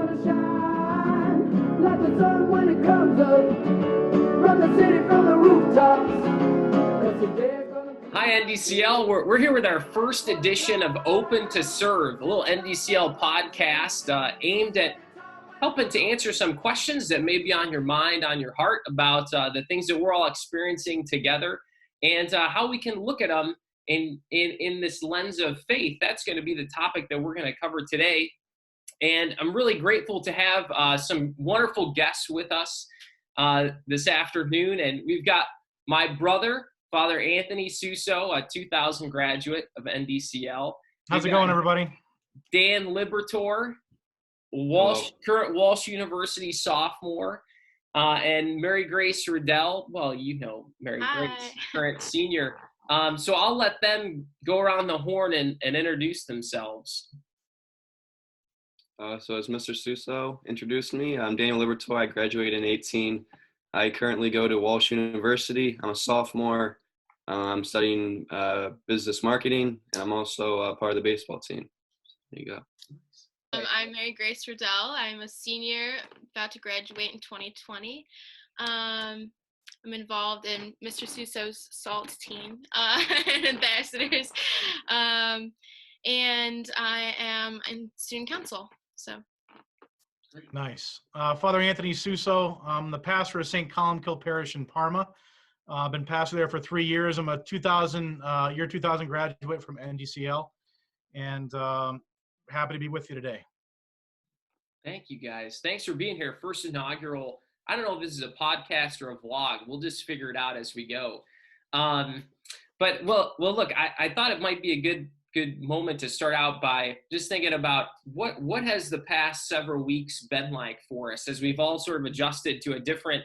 gonna shine like the sun when it comes up from the city, from the rooftops. Hi, NDCL. We're here with our first edition of Open to Serve, a little NDCL podcast aimed at helping to answer some questions that may be on your mind, on your heart about the things that we're all experiencing together and how we can look at them in this lens of faith. That's going to be the topic that we're going to cover today. And I'm really grateful to have some wonderful guests with us this afternoon. And we've got my brother, Father Anthony Suso, a 2000 graduate of NDCL. How's it going, everybody? Dan Libertor, current Walsh University sophomore, and Mary Grace Riddell. Well, you know Mary Grace, current senior. So I'll let them go around the horn and introduce themselves. So as Mr. Suso introduced me, I'm Daniel Libertor. I graduated in 2018. I currently go to Walsh University. I'm a sophomore. I'm studying business marketing, and I'm also part of the baseball team. There you go. I'm Mary Grace Riddell. I'm a senior, about to graduate in 2020. I'm involved in Mr. Suso's SALT team and ambassadors, and I am in student council. So nice. Father Anthony Suso. I'm the pastor of St. Columkill Parish in Parma. I've been pastor there for 3 years. I'm a year 2000 graduate from NDCL, and happy to be with you today. Thank you, guys. Thanks for being here. First inaugural. I don't know if this is a podcast or a vlog. We'll just figure it out as we go. But look, I thought it might be a good moment to start out by just thinking about what has the past several weeks been like for us as we've all sort of adjusted to a different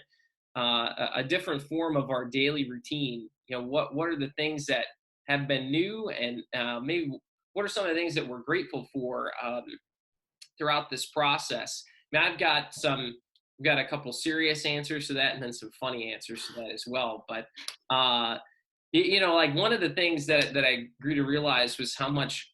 form of our daily routine. You know, what are the things that have been new, and maybe what are some of the things that we're grateful for throughout this process? I mean, we've got a couple serious answers to that and then some funny answers to that as well. But you know, like one of the things that I grew to realize was how much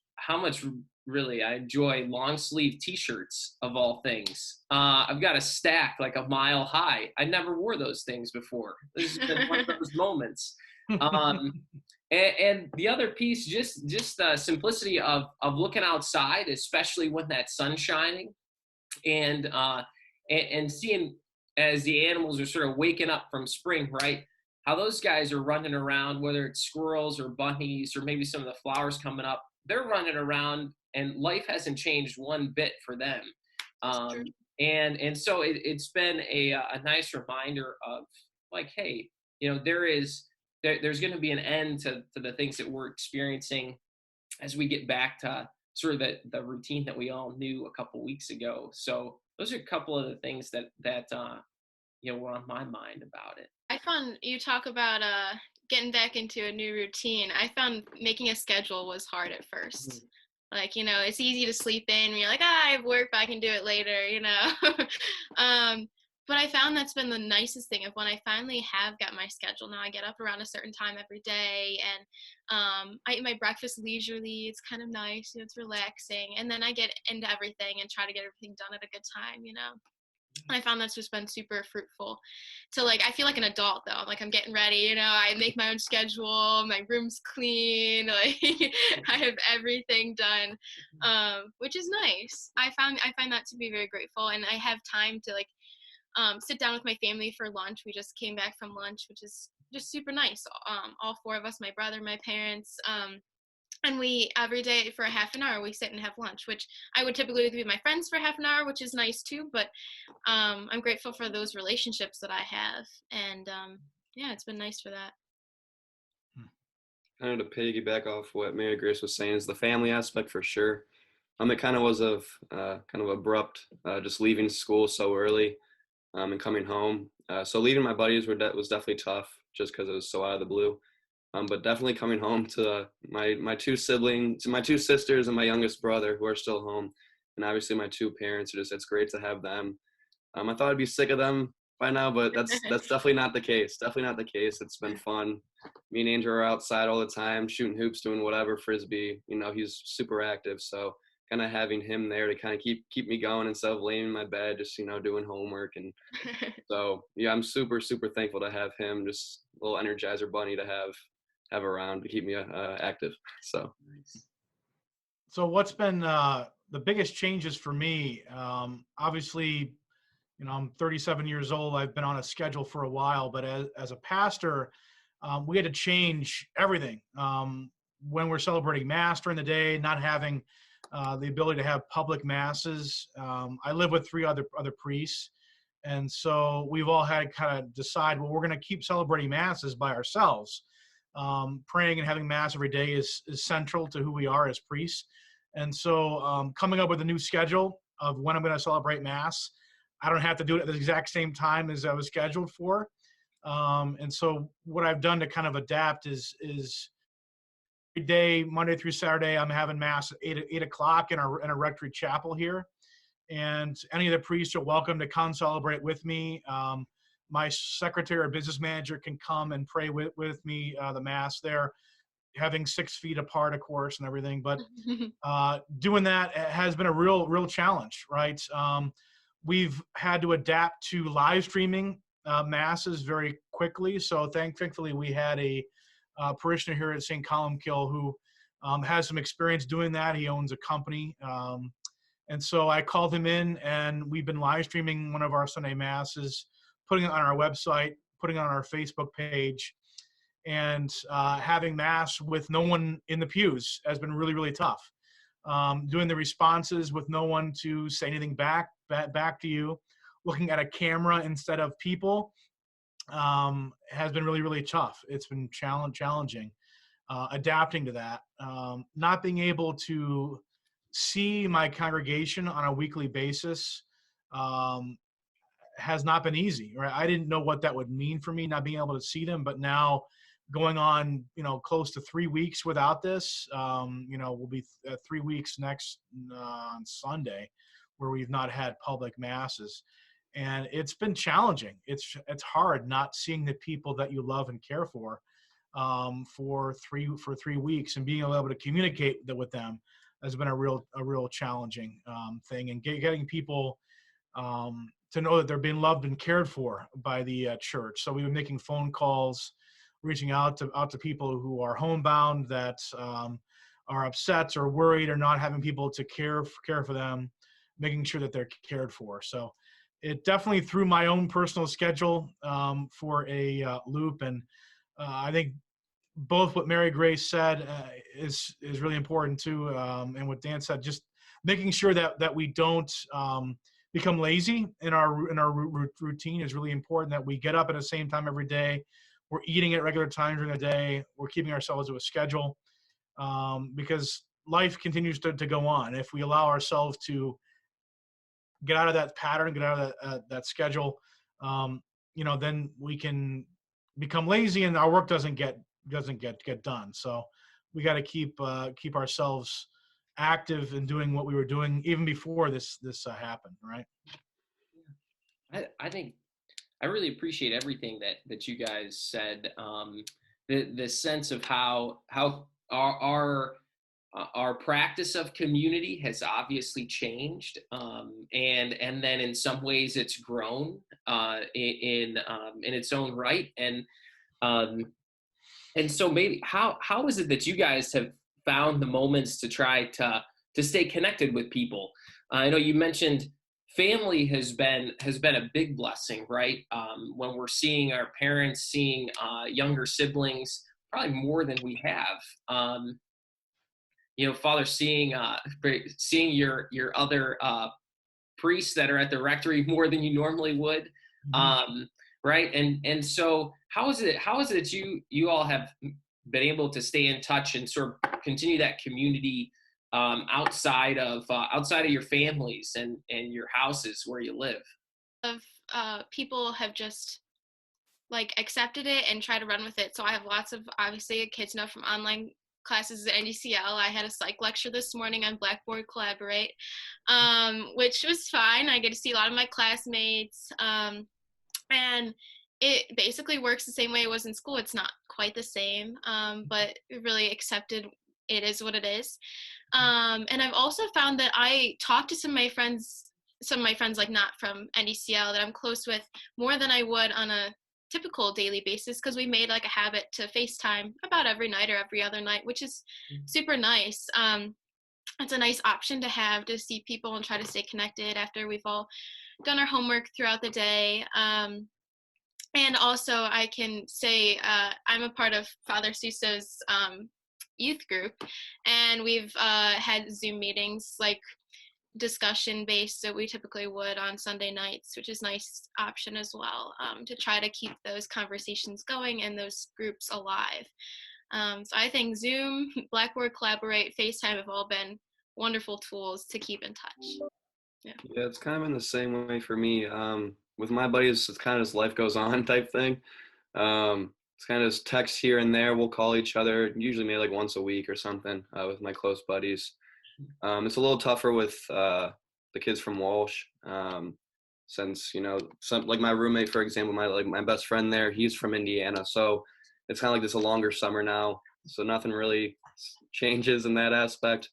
really I enjoy long sleeve t-shirts of all things. I've got a stack like a mile high. I never wore those things before. This has been one of those moments. And the other piece, just the simplicity of looking outside, especially when that sun's shining, and seeing as the animals are sort of waking up from spring, right? How those guys are running around, whether it's squirrels or bunnies or maybe some of the flowers coming up, they're running around and life hasn't changed one bit for them. And so it's been a nice reminder of like, hey, you know, there's going to be an end to the things that we're experiencing as we get back to sort of the routine that we all knew a couple weeks ago. So those are a couple of the things that you know, were on my mind about it. I found you talk about getting back into a new routine. I found making a schedule was hard at first. Mm-hmm. Like, you know, it's easy to sleep in when you're like, I have work, but I can do it later, you know. But I found that's been the nicest thing of when I finally have got my schedule. Now I get up around a certain time every day, and I eat my breakfast leisurely. It's kind of nice, you know, it's relaxing. And then I get into everything and try to get everything done at a good time, you know. I found that's just been super fruitful to like, I feel like an adult though. Like I'm getting ready, you know, I make my own schedule, my room's clean, like I have everything done, which is nice. I find that to be very grateful, and I have time to like sit down with my family for lunch. We just came back from lunch, which is just super nice. All four of us, my brother, my parents, and we, every day for a half an hour, we sit and have lunch, which I would typically do with my friends for half an hour, which is nice too. But I'm grateful for those relationships that I have. And yeah, it's been nice for that. Kind of to piggyback off what Mary Grace was saying is the family aspect for sure. It kind of was kind of abrupt, just leaving school so early and coming home. So leaving my buddies was definitely tough just because it was so out of the blue. But definitely coming home to my two siblings, my two sisters and my youngest brother who are still home. And obviously my two parents, it's great to have them. I thought I'd be sick of them by now, but that's definitely not the case. Definitely not the case. It's been fun. Me and Andrew are outside all the time, shooting hoops, doing whatever, frisbee. You know, he's super active. So kind of having him there to kind of keep me going instead of laying in my bed, just, doing homework. And so, yeah, I'm super, super thankful to have him, just a little energizer bunny to have around to keep me active. So. So what's been the biggest changes for me? Obviously, I'm 37 years old. I've been on a schedule for a while, but as a pastor, we had to change everything. When we're celebrating Mass during the day, not having the ability to have public masses. I live with three other priests, and so we've all had to kind of decide, well, we're going to keep celebrating Masses by ourselves. Praying and having Mass every day is central to who we are as priests. And so coming up with a new schedule of when I'm going to celebrate Mass, I don't have to do it at the exact same time as I was scheduled for. And so what I've done to kind of adapt is every day, Monday through Saturday, I'm having Mass at 8 o'clock in a rectory chapel here. And any of the priests are welcome to come celebrate with me. My secretary or business manager can come and pray with me the Mass there, having 6 feet apart, of course, and everything. But doing that has been a real challenge, right? We've had to adapt to live streaming Masses very quickly. So thankfully, we had a parishioner here at St. Columkill who has some experience doing that. He owns a company. And so I called him in, and we've been live streaming one of our Sunday Masses, putting it on our website, putting it on our Facebook page, and having Mass with no one in the pews has been really tough. Doing the responses with no one to say anything back to you, looking at a camera instead of people, has been really tough. It's been challenging, adapting to that. Not being able to see my congregation on a weekly basis has not been easy, right? I didn't know what that would mean for me, not being able to see them, but now going on, close to 3 weeks without this, we'll be 3 weeks next on Sunday where we've not had public Masses. And it's been challenging. It's hard not seeing the people that you love and care for 3 weeks, and being able to communicate with them has been a real challenging thing, and getting people to know that they're being loved and cared for by the church. So we've been making phone calls, reaching out to people who are homebound, that are upset or worried or not having people to care for them, making sure that they're cared for. So it definitely threw my own personal schedule for a loop. And I think both what Mary Grace said is really important too, and what Dan said, just making sure that we don't become lazy in our routine is really important. That we get up at the same time every day, we're eating at regular times during the day, we're keeping ourselves to a schedule, because life continues to go on. If we allow ourselves to get out of that pattern, get out of that schedule, then we can become lazy and our work doesn't get done. So we got to keep ourselves active and doing what we were doing even before this happened, right? I think I really appreciate everything that you guys said. The sense of how our practice of community has obviously changed, and then in some ways it's grown in its own right, and so maybe how is it that you guys have found the moments to try to stay connected with people? I know you mentioned family has been a big blessing, right? When we're seeing our parents, seeing younger siblings, probably more than we have. Father, seeing your other priests that are at the rectory more than you normally would, right? And so how is it that you all have been able to stay in touch and sort of continue that community outside of your families and your houses where you live? People have just accepted it and try to run with it. So I have lots of obviously kids know from online classes at NDCL. I had a psych lecture this morning on Blackboard Collaborate, which was fine. I get to see a lot of my classmates, and it basically works the same way it was in school. It's not quite the same, but really accepted it is what it is. And I've also found that I talk to some of my friends like not from NDCL that I'm close with more than I would on a typical daily basis, because we made like a habit to FaceTime about every night or every other night, which is super nice. It's a nice option to have, to see people and try to stay connected after we've all done our homework throughout the day. And also I can say I'm a part of Father Suso's youth group, and we've had Zoom meetings, like discussion based, that we typically would on Sunday nights, which is a nice option as well, to try to keep those conversations going and those groups alive. So I think Zoom, Blackboard Collaborate, FaceTime have all been wonderful tools to keep in touch. Yeah. Yeah, it's kind of in the same way for me. With my buddies, it's kind of as life goes on type thing. It's kind of just text here and there. We'll call each other, usually maybe like once a week or something, with my close buddies. It's a little tougher with the kids from Walsh, since, you know, some, like my roommate, for example, my best friend there, he's from Indiana, so it's kind of like this a longer summer now, so nothing really changes in that aspect.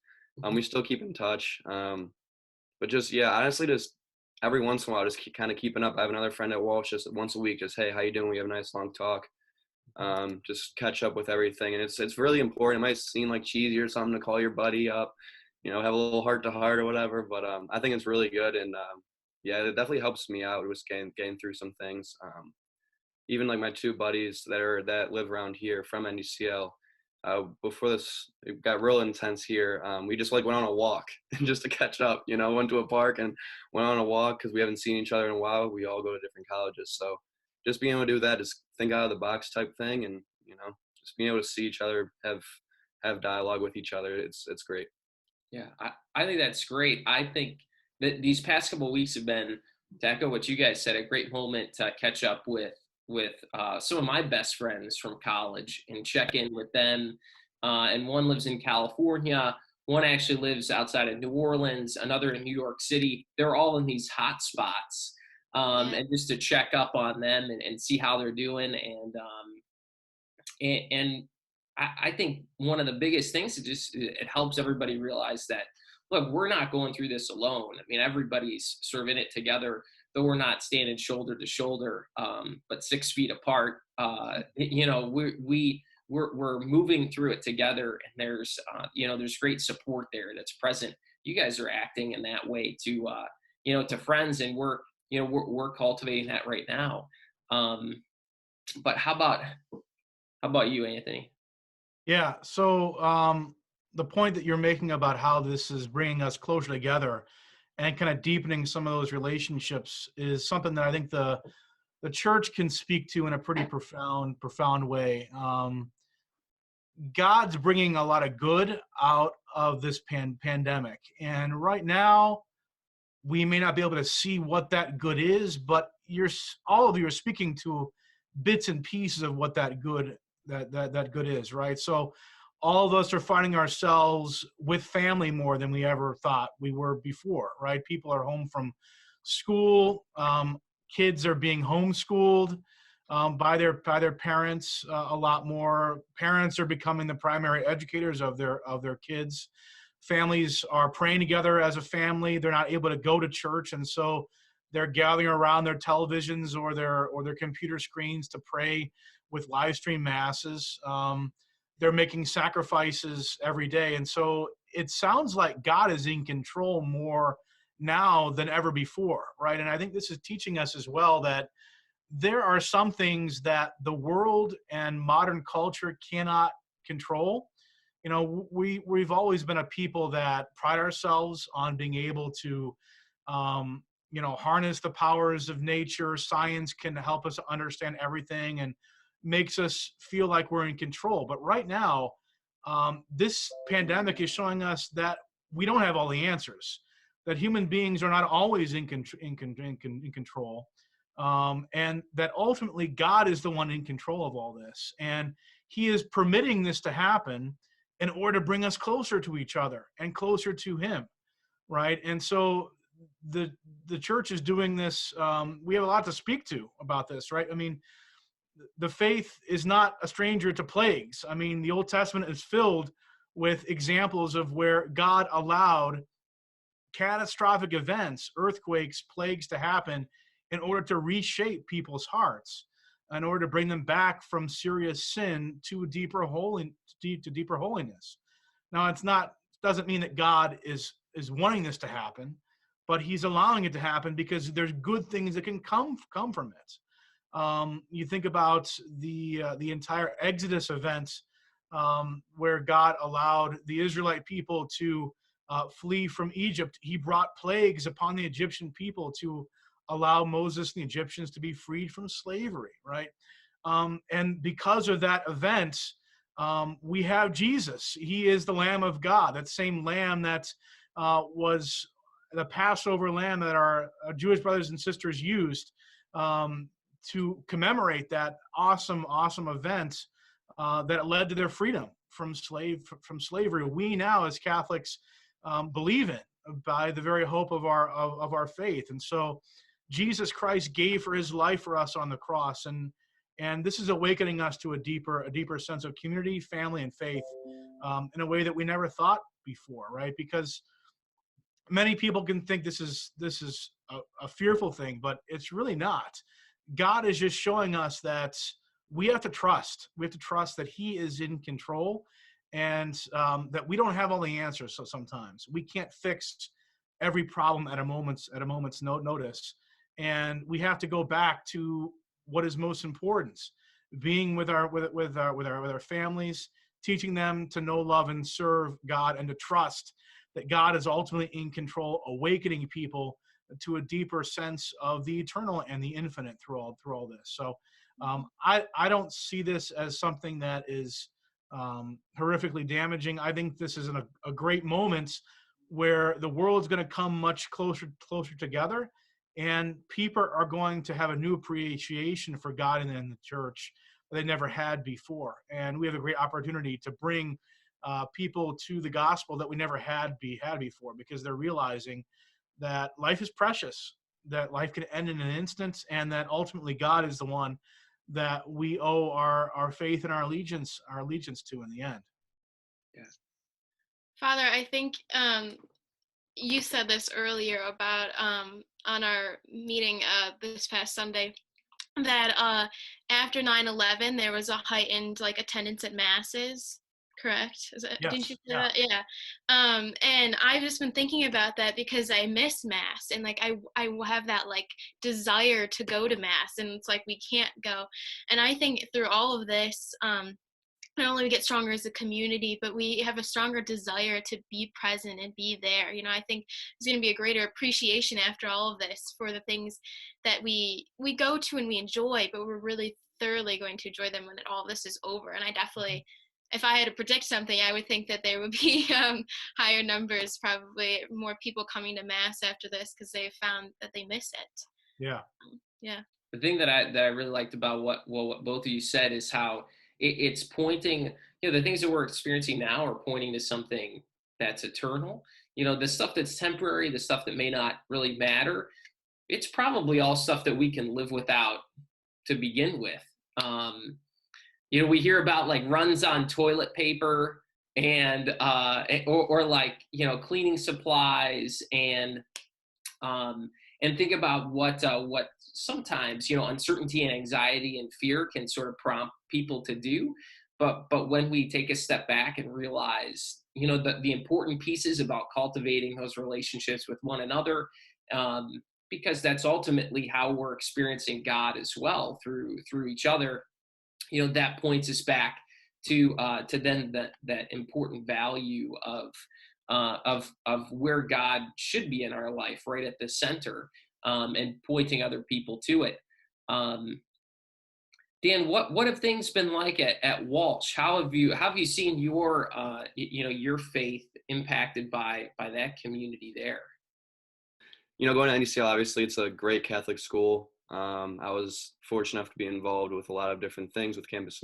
We still keep in touch, but just, yeah, honestly, just every once in a while, just kind of keeping up. I have another friend at Walsh, just once a week, just, hey, how you doing? We have a nice long talk. Just catch up with everything, and it's really important. It might seem like cheesy or something to call your buddy up, you know, have a little heart to heart or whatever, but I think it's really good, and yeah, it definitely helps me out with getting through some things. Even like my two buddies that live around here from NDCL, before this it got real intense here, we just like went on a walk just to catch up, you know, went to a park and went on a walk because we haven't seen each other in a while. We all go to different colleges, so just being able to do that, just think out of the box type thing, and, you know, just being able to see each other, have dialogue with each other, it's great. Yeah, I think that's great. I think that these past couple of weeks have been, to echo what you guys said, a great moment to catch up with some of my best friends from college and check in with them. And one lives in California. One actually lives outside of New Orleans, another in New York City. They're all in these hot spots. And just to check up on them and see how they're doing. And I think one of the biggest things is it helps everybody realize that, look, we're not going through this alone. I mean, everybody's sort of in it together, though we're not standing shoulder to shoulder, but 6 feet apart. You know, we're moving through it together, and there's you know, there's great support there that's present. You guys are acting in that way to you know, to friends, and we're cultivating that right now. But how about you, Anthony? Yeah. So the point that you're making about how this is bringing us closer together and kind of deepening some of those relationships is something that I think the church can speak to in a pretty profound way. God's bringing a lot of good out of this pandemic, and right now we may not be able to see what that good is, but all of you are speaking to bits and pieces of what that good is, right? So all of us are finding ourselves with family more than we ever thought we were before, right? People are home from school. Kids are being homeschooled by their parents a lot more. Parents are becoming the primary educators of their kids. Families are praying together as a family. They're not able to go to church, and so they're gathering around their televisions or their computer screens to pray with live stream masses. They're making sacrifices every day, and so it sounds like God is in control more now than ever before, right? And I think this is teaching us as well that there are some things that the world and modern culture cannot control. You know, we've always been a people that pride ourselves on being able to, you know, harness the powers of nature. Science can help us understand everything and makes us feel like we're in control. But right now, this pandemic is showing us that we don't have all the answers, that human beings are not always in control, and that ultimately God is the one in control of all this. And he is permitting this to happen in order to bring us closer to each other and closer to him, right? And so the church is doing this. We have a lot to speak to about this, right? I mean, the faith is not a stranger to plagues. I mean, the Old Testament is filled with examples of where God allowed catastrophic events, earthquakes, plagues to happen in order to reshape people's hearts, in order to bring them back from serious sin to deeper holiness. Now, it's not doesn't mean that God is wanting this to happen, but He's allowing it to happen because there's good things that can come from it. You think about the entire Exodus events, where God allowed the Israelite people to flee from Egypt. He brought plagues upon the Egyptian people to allow Moses and the Egyptians to be freed from slavery, right? And because of that event, we have Jesus. He is the Lamb of God, that same Lamb that was the Passover lamb that our Jewish brothers and sisters used to commemorate that awesome event that led to their freedom from slavery. We now, as Catholics, believe in by the very hope of our faith. And so Jesus Christ gave for His life for us on the cross, and this is awakening us to a deeper sense of community, family, and faith in a way that we never thought before, right? Because many people can think this is a fearful thing, but it's really not. God is just showing us that we have to trust. We have to trust that He is in control, and that we don't have all the answers. So sometimes we can't fix every problem at a moment's notice, and we have to go back to what is most important: being with our families, teaching them to know, love, and serve God, and to trust that God is ultimately in control, awakening people to a deeper sense of the eternal and the infinite through all this. So I don't see this as something that is horrifically damaging. I think this is a great moment where the world's going to come much closer together, and people are going to have a new appreciation for God and the church they never had before. And we have a great opportunity to bring people to the gospel that we never had before, because they're realizing that life is precious, that life can end in an instant, and that ultimately God is the one that we owe our faith and our allegiance to in the end. Yeah. Father, I think you said this earlier about on our meeting this past Sunday, that after 9/11 there was a heightened attendance at masses, correct? Yes. Didn't you say that? Yeah. And I've just been thinking about that because I miss mass, and I have that desire to go to mass, and it's we can't go. And I think through all of this, not only we get stronger as a community, but we have a stronger desire to be present and be there. I think there's going to be a greater appreciation after all of this for the things that we go to and we enjoy, but we're really thoroughly going to enjoy them when all of this is over. And I definitely, if I had to predict something, I would think that there would be higher numbers, probably more people coming to mass after this because they found that they miss it. Yeah. Yeah. The thing that I really liked about what both of you said is how it's pointing, the things that we're experiencing now are pointing to something that's eternal. The stuff that's temporary, the stuff that may not really matter, it's probably all stuff that we can live without to begin with. We hear about runs on toilet paper and or cleaning supplies, and think about what sometimes uncertainty and anxiety and fear can sort of prompt people to do, but when we take a step back and realize the important pieces about cultivating those relationships with one another, because that's ultimately how we're experiencing God as well, through each other, that points us back to then that important value of where God should be in our life, right at the center, and pointing other people to it. Dan, what have things been like at Walsh? How have you seen your your faith impacted by that community there? Going to NDCL, obviously it's a great Catholic school. I was fortunate enough to be involved with a lot of different things with campus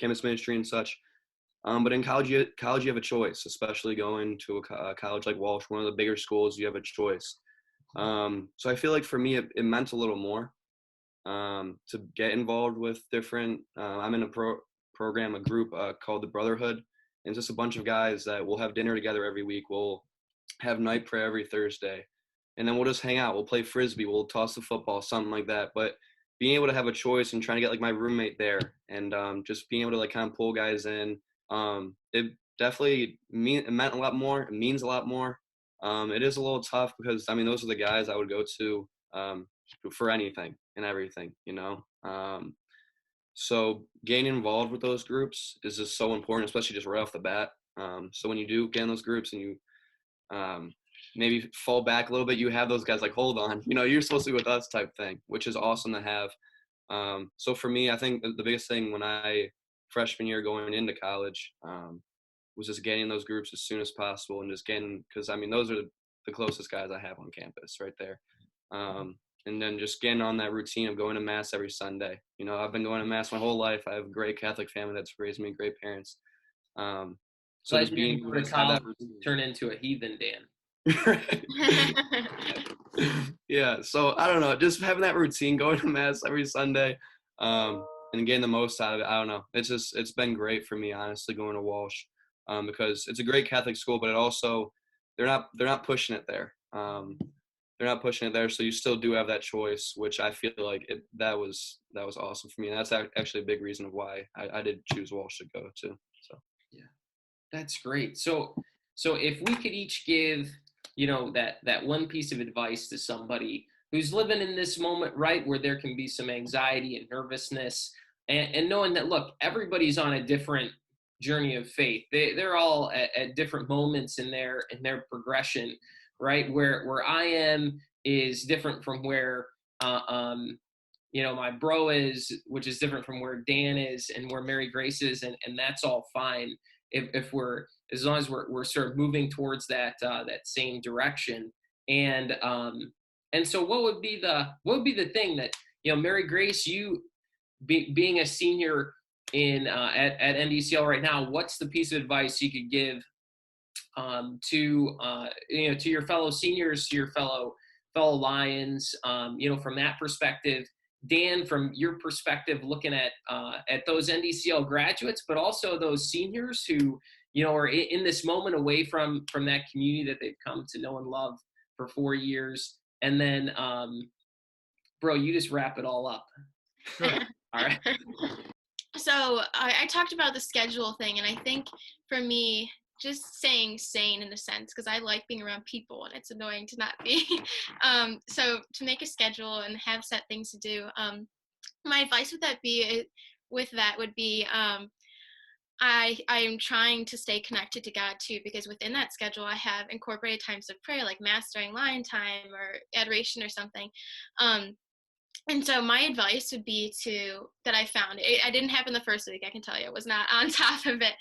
ministry and such. But in college you have a choice, especially going to a college like Walsh, one of the bigger schools. You have a choice. So I feel like for me, it meant a little more to get involved with different. I'm in a program, a group called the Brotherhood, And just a bunch of guys that will have dinner together every week. We'll have night prayer every Thursday. And then we'll just hang out. We'll play Frisbee. We'll toss the football, something like that. But being able to have a choice and trying to get like my roommate there and just being able to like kind of pull guys in, it definitely it meant a lot more. It means a lot more. It is a little tough because, I mean, those are the guys I would go to for anything and everything, you know. So getting involved with those groups is just so important, especially just right off the bat. So when you do get in those groups and you maybe fall back a little bit, you have those guys like, hold on, you know, you're supposed to be with us type thing, which is awesome to have. So for me, I think the biggest thing when freshman year going into college was just getting in those groups as soon as possible and just getting, because I mean, those are the closest guys I have on campus right there. And then just getting on that routine of going to mass every Sunday. You know, I've been going to mass my whole life. I have a great Catholic family that's raised me, great parents. So just being able to have that routine. Turn into a heathen, Dan. Yeah, so I don't know, just having that routine, going to mass every Sunday, and getting the most out of it. I don't know, it's been great for me, honestly, going to Walsh, because it's a great Catholic school, but it also they're not pushing it there. They're not pushing it there, so you still do have that choice, which I feel like that was awesome for me, and that's actually a big reason of why I did choose Walsh to go to. So yeah, that's great. So if we could each give, you know, that one piece of advice to somebody who's living in this moment, right, where there can be some anxiety and nervousness, and knowing that, look, everybody's on a different journey of faith. They're all at different moments in their progression, right? Where I am is different from where you know, my bro is, which is different from where Dan is and where Mary Grace is, and that's all fine if we're, as long as we're sort of moving towards that same direction. And so what would be the thing that, you know, Mary Grace, you being a senior in at NDCL right now, what's the piece of advice you could give to you know, to your fellow seniors, to your fellow Lions, you know, from that perspective? Dan, from your perspective, looking at those NDCL graduates, but also those seniors who, you know, are in this moment away from that community that they've come to know and love for 4 years. And then, bro, you just wrap it all up. Sure. All right. So I talked about the schedule thing, and I think for me, just staying sane in a sense, because I like being around people and it's annoying to not be. So to make a schedule and have set things to do, my advice would be I am trying to stay connected to God too, because within that schedule I have incorporated times of prayer, like mass during line time or adoration or something. And so my advice would be that I found, I didn't happen the first week, I can tell you, I was not on top of it.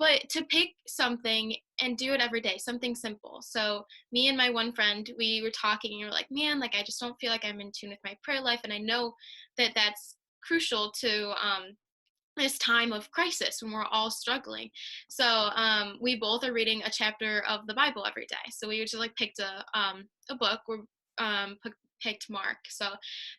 But to pick something and do it every day, something simple. So me and my one friend, we were talking and we were like, man, like, I just don't feel like I'm in tune with my prayer life. And I know that that's crucial to this time of crisis when we're all struggling. So we both are reading a chapter of the Bible every day. So we just like picked a book. We're picked Mark. So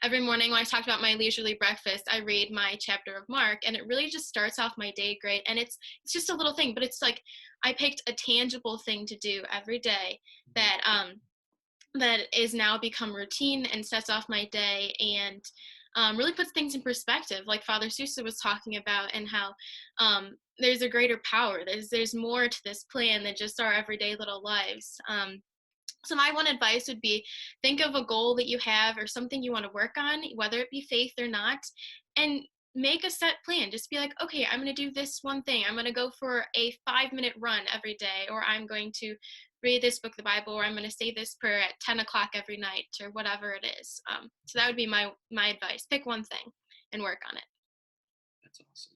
every morning when I talked about my leisurely breakfast, I read my chapter of Mark, and it really just starts off my day great. And it's just a little thing, but it's like I picked a tangible thing to do every day that that is now become routine and sets off my day and really puts things in perspective, like Father Sousa was talking about, and how there's a greater power. There's more to this plan than just our everyday little lives. So my one advice would be, think of a goal that you have or something you want to work on, whether it be faith or not, and make a set plan. Just be like, okay, I'm going to do this one thing. I'm going to go for a 5-minute run every day, or I'm going to read this book, the Bible, or I'm going to say this prayer at 10 o'clock every night, or whatever it is. So that would be my advice. Pick one thing and work on it. That's awesome.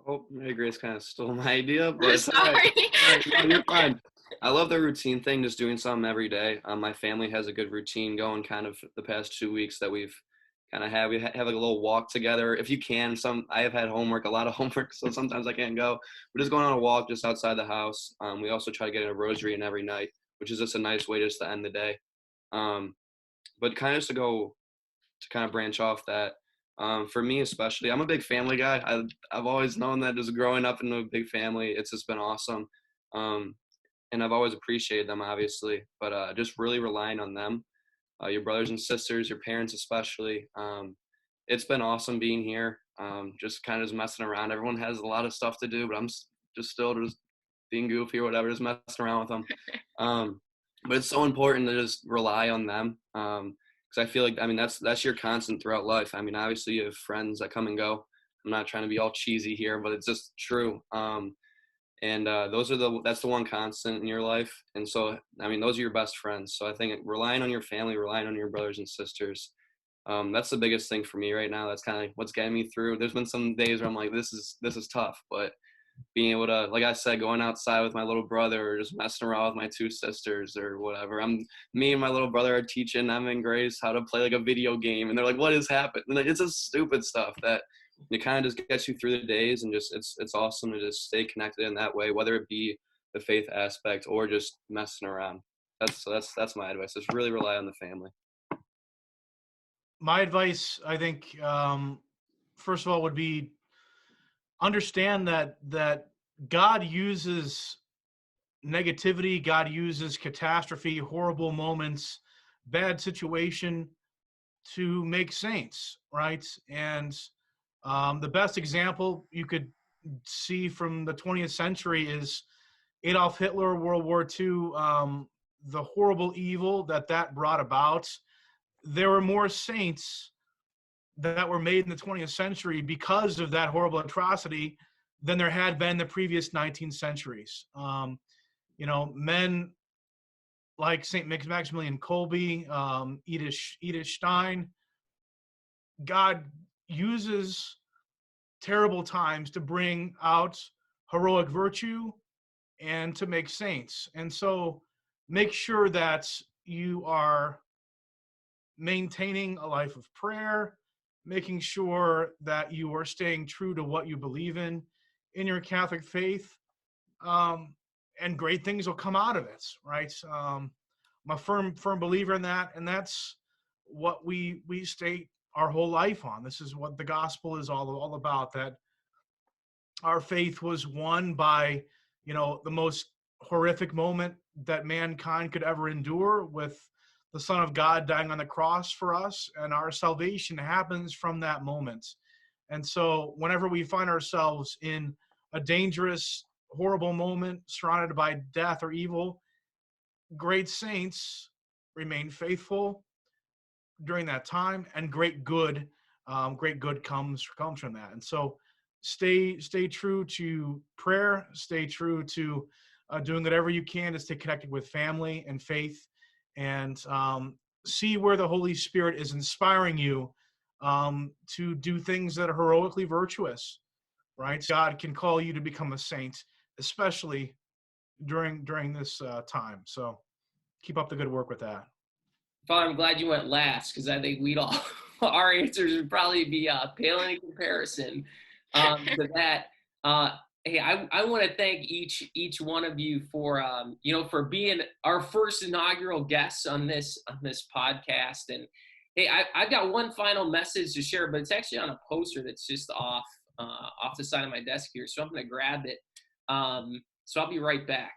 Oh, Mary Grace kind of stole my idea, but it's Sorry. all right. No, you're fine. I love the routine thing, just doing something every day. My family has a good routine going kind of the past 2 weeks that we've kind of had. We have like a little walk together. If you can, I have had homework, a lot of homework, so sometimes I can't go. We're just going on a walk just outside the house. We also try to get in a rosary in every night, which is just a nice way just to end the day. But kind of just to kind of branch off that, For me especially, I'm a big family guy. I've always known that just growing up in a big family, it's just been awesome. And I've always appreciated them, obviously, but just really relying on them, your brothers and sisters, your parents especially. It's been awesome being here, just kind of just messing around. Everyone has a lot of stuff to do, but I'm just still just being goofy or whatever, just messing around with them. But it's so important to just rely on them, because I feel like, I mean, that's your constant throughout life. I mean, obviously you have friends that come and go. I'm not trying to be all cheesy here, but it's just true. And that's the one constant in your life. And so, I mean, those are your best friends. So I think relying on your family, relying on your brothers and sisters, that's the biggest thing for me right now. That's kind of what's getting me through. There's been some days where I'm like, this is tough, but being able to, like I said, going outside with my little brother or just messing around with my two sisters or whatever. Me and my little brother are teaching them and Grace how to play like a video game. And they're like, what has happened? And like, it's just stupid stuff that it kind of just gets you through the days, and just it's awesome to just stay connected in that way, whether it be the faith aspect or just messing around. That's my advice. Just really rely on the family. My advice, I think, first of all, would be understand that God uses negativity, God uses catastrophe, horrible moments, bad situation to make saints, right? And the best example you could see from the 20th century is Adolf Hitler, World War II, the horrible evil that brought about. There were more saints that were made in the 20th century because of that horrible atrocity than there had been the previous 19 centuries. Men like St. Maximilian Kolbe, Edith Stein. God uses terrible times to bring out heroic virtue and to make saints. And so make sure that you are maintaining a life of prayer, making sure that you are staying true to what you believe in your Catholic faith, and great things will come out of it, right? I'm a firm believer in that, and that's what we state our whole life on. This is what the gospel is all about, that our faith was won by, the most horrific moment that mankind could ever endure, with the Son of God dying on the cross for us, and our salvation happens from that moment. And so whenever we find ourselves in a dangerous, horrible moment surrounded by death or evil, great saints remain faithful during that time, and great good comes from that. And so stay true to prayer, stay true to doing whatever you can to stay connected with family and faith, and see where the Holy Spirit is inspiring you to do things that are heroically virtuous, right? God can call you to become a saint, especially during this time. So keep up the good work with that. Father, I'm glad you went last, because I think we'd all, our answers would probably be pale in comparison to that. Hey, I want to thank each one of you for for being our first inaugural guests on this podcast. And hey, I've got one final message to share, but it's actually on a poster that's just off the side of my desk here. So I'm going to grab it. So I'll be right back.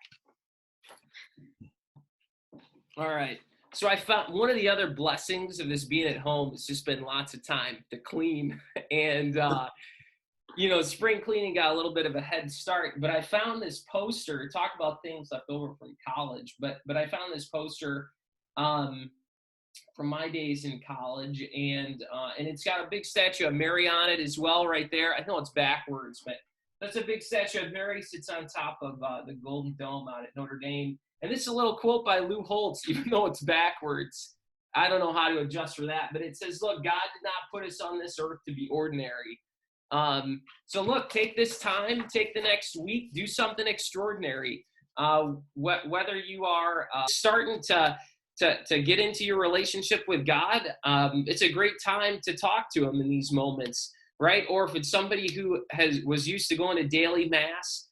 All right. So I found one of the other blessings of this being at home has just been lots of time to clean. And, spring cleaning got a little bit of a head start, but I found this poster, talk about things left over from college, but I found this poster from my days in college, and it's got a big statue of Mary on it as well right there. I know it's backwards, but that's a big statue of Mary, sits on top of the Golden Dome out at Notre Dame. And this is a little quote by Lou Holtz, even though it's backwards. I don't know how to adjust for that, but it says, look, God did not put us on this earth to be ordinary. So look, take this time, take the next week, do something extraordinary. Whether you are starting to get into your relationship with God, it's a great time to talk to him in these moments, right? Or if it's somebody who was used to going to daily mass,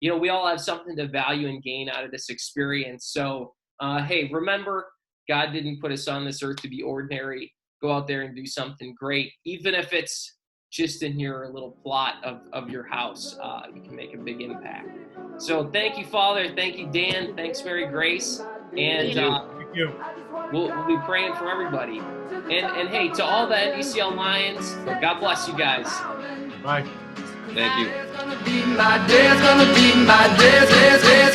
we all have something to value and gain out of this experience. So, hey, remember, God didn't put us on this earth to be ordinary. go out there and do something great, even if it's just in your little plot of your house. You can make a big impact. So thank you, Father. Thank you, Dan. Thanks, Mary Grace. And Thank you. we'll be praying for everybody. And hey, to all the NDCL Lions, God bless you guys. Bye. Thank you. It's gonna be my day, it's gonna be my day.